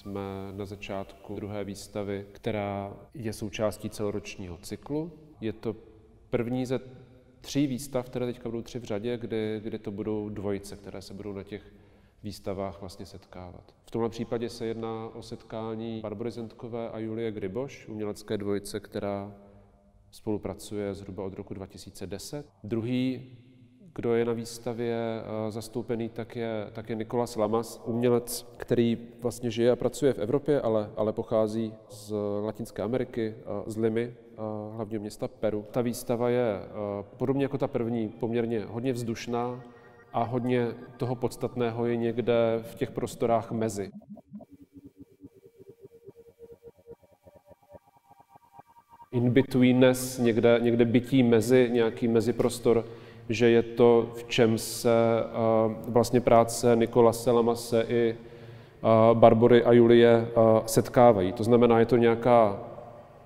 Jsme na začátku druhé výstavy, která je součástí celoročního cyklu. Je to první ze 3 výstav, které teďka budou 3 v řadě, kdy to budou dvojice, které se budou na těch výstavách vlastně setkávat. V tomhle případě se jedná o setkání Barbory Zendkové a Julie Gryboš, umělecké dvojice, která spolupracuje zhruba od roku 2010. Druhý, kdo je na výstavě zastoupený, tak je Nicolas Lamas, umělec, který vlastně žije a pracuje v Evropě, ale pochází z Latinské Ameriky, z Limy, hlavního města Peru. Ta výstava je podobně jako ta první poměrně hodně vzdušná a hodně toho podstatného je někde v těch prostorách mezi. In-betweenness, někde bytí mezi, nějaký meziprostor, že je to, v čem se vlastně práce Nicolase Lamase i Barbory a Julie setkávají. To znamená, je to nějaká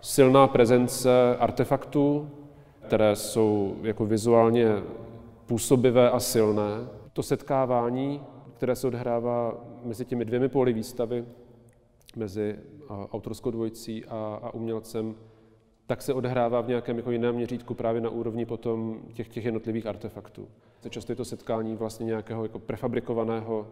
silná prezence artefaktů, které jsou jako vizuálně působivé a silné. To setkávání, které se odhrává mezi těmi 2 póly výstavy, mezi autorskou dvojicí a umělcem, tak se odehrává v nějakém jako jiném měřítku právě na úrovni potom těch jednotlivých artefaktů. Často je to setkání vlastně nějakého jako prefabrikovaného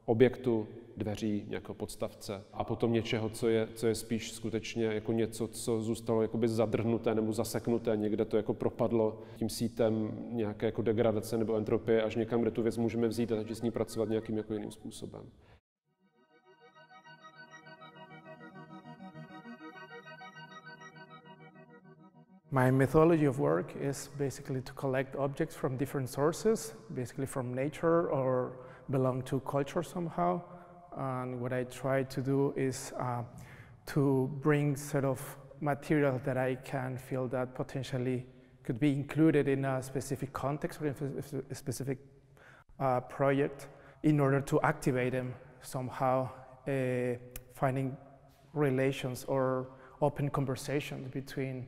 objektu, dveří, nějakého podstavce a potom něčeho, co je spíš skutečně jako něco, co zůstalo jakoby zadrhnuté nebo zaseknuté, někde to jako propadlo tím sítem nějaké jako degradace nebo entropie až někam, kde tu věc můžeme vzít a začít s ní pracovat nějakým jako jiným způsobem. My methodology of work is basically to collect objects from different sources, basically from nature or belong to culture somehow. And what I try to do is to bring sort of material that I can feel that potentially could be included in a specific context or a specific project in order to activate them somehow, finding relations or open conversations between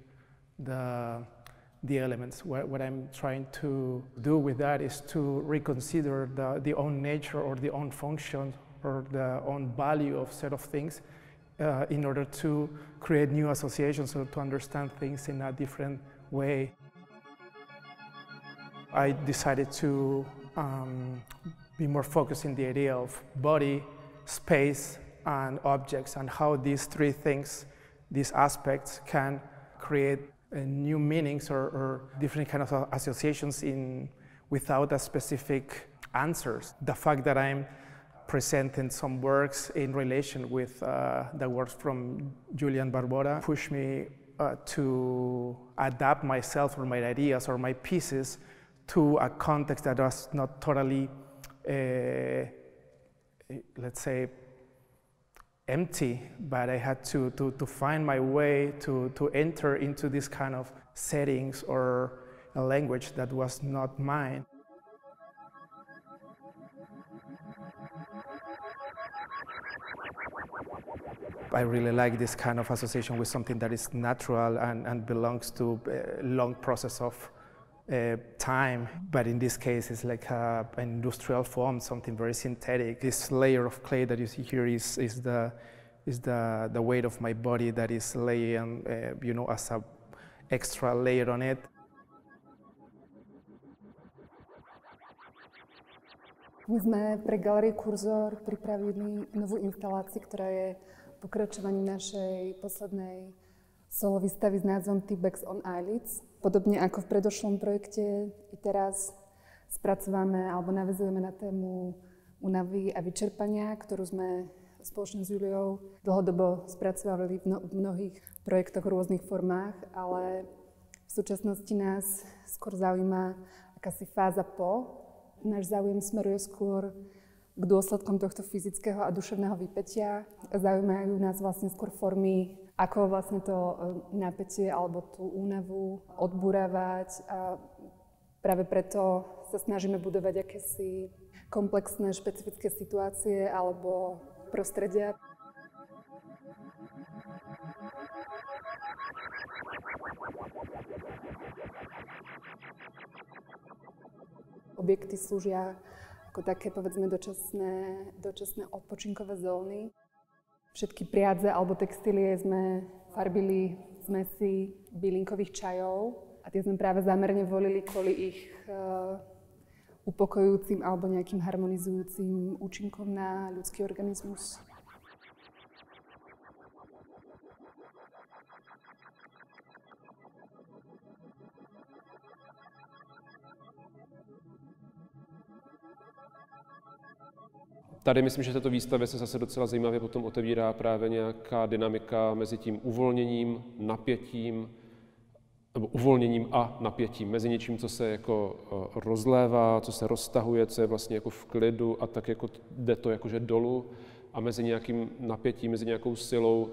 the elements. What I'm trying to do with that is to reconsider the own nature or the own function or the own value of set of things in order to create new associations or to understand things in a different way. I decided to be more focused in the idea of body, space, and objects, and how these 3 things, these aspects, can create new meanings or different kind of associations without a specific answers. The fact that I'm presenting some works in relation with the works from Julie and Barbora pushed me to adapt myself or my ideas or my pieces to a context that was not totally, let's say, empty, but I had to find my way to enter into this kind of settings or a language that was not mine. I really like this kind of association with something that is natural and belongs to a long process of time, but in this case it's like an industrial form, something very synthetic. This layer of clay that you see here is the weight of my body that is laying, as a extra layer on it. My sme pre Galériu Kurzor pripravili novú instaláciu, ktorá je pokračovaním našej poslednej solo výstavy s názvom T-Bags on Eyelids. Podobne ako v predošlom projekte, i teraz spracováme alebo naväzujeme na tému únavy a vyčerpania, ktorú sme spoločne s Juliou dlhodobo spracovali v mnohých projektoch v rôznych formách, ale v súčasnosti nás skôr zaujíma akási fáza po. Náš záujem smeruje skôr k dôsledkom tohto fyzického a duševného vypätia. Zaujímajú nás vlastne skôr formy, ako vlastne to napätie alebo tú únavu odburávať, a práve preto sa snažíme budovať akési komplexné špecifické situácie alebo prostredia. Objekty slúžia ako také, povedzme, dočasné odpočinkové zóny. Všetky priadze alebo textílie sme farbili zmesi bylinkových čajov a tie sme práve zámerne volili kvôli ich upokojujúcim alebo nejakým harmonizujúcim účinkom na ľudský organizmus. Tady myslím, že této výstavě se zase docela zajímavě potom otevírá právě nějaká dynamika mezi tím uvolněním, napětím, nebo uvolněním a napětím, mezi něčím, co se jako rozlévá, co se roztahuje, co je vlastně jako v klidu a tak jako jde to jakože dolů a mezi nějakým napětím, mezi nějakou silou.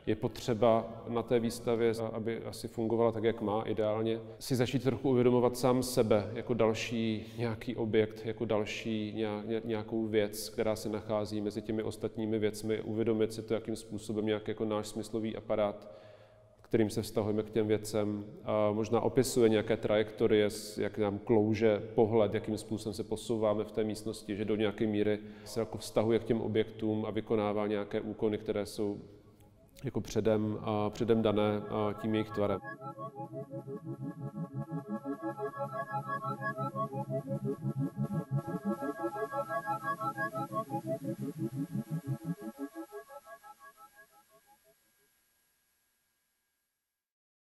Je potřeba na té výstavě, aby asi fungovala tak, jak má ideálně, si začít trochu uvědomovat sám sebe jako další nějaký objekt, jako další nějakou věc, která se nachází mezi těmi ostatními věcmi, uvědomit si to, jakým způsobem nějak jako náš smyslový aparát, kterým se vztahujeme k těm věcem, a možná opisuje nějaké trajektorie, jak nám klouže pohled, jakým způsobem se posouváme v té místnosti, že do nějaké míry se jako vztahuje k těm objektům a vykonává nějaké úkony, které jsou jako předem dané tím jejich tvarem.